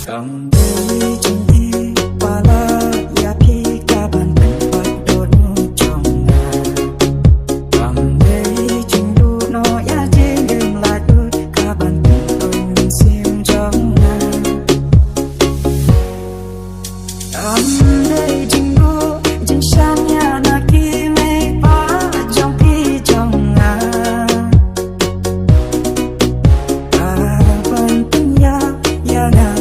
Cầm đây chẳng đi qua la ya phi cả bàn tình bắt đốt trong ngàn. Cầm đây chẳng đủ nó ya trên đường lại đốt cả bàn tình tôi mình xiêm trong ngàn. Cầm đây chẳng đủ chẳng sang nhà na kia mê phá trong khi trong ngàn. Cả bàn tình ya ya na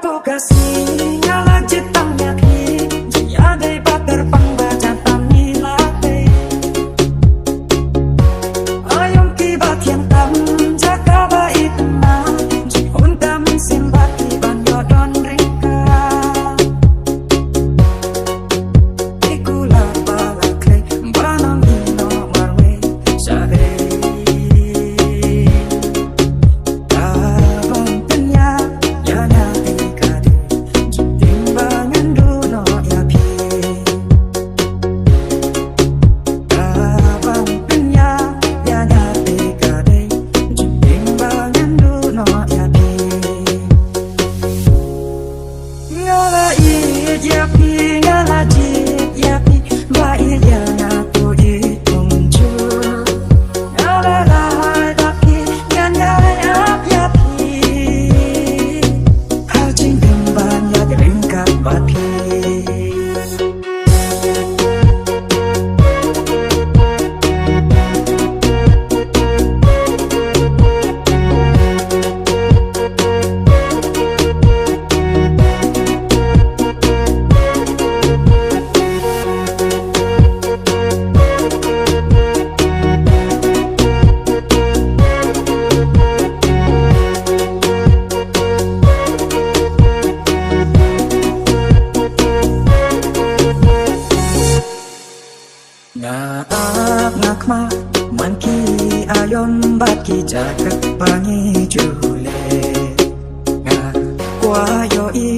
Kau kasih nyala citangnya ki jaya dei bakar pangbaca tani late ayom kibat yang tam jaka baik na jihun tam simbati ban yodon rika ikula balakle banam ino marwe sare Ngakma manki ayon baki jagat bangi jule nga kwa yo I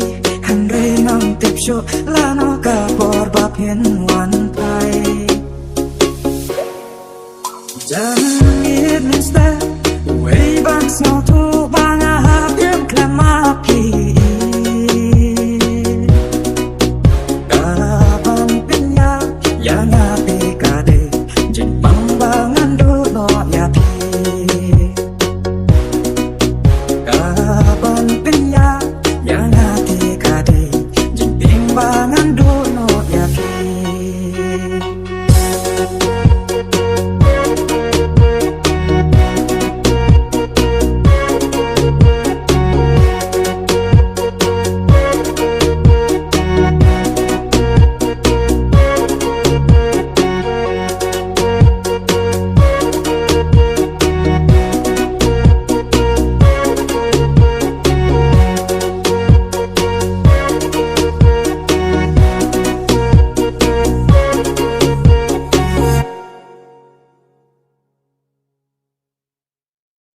hanre nang tipsho lano ka por bapien wan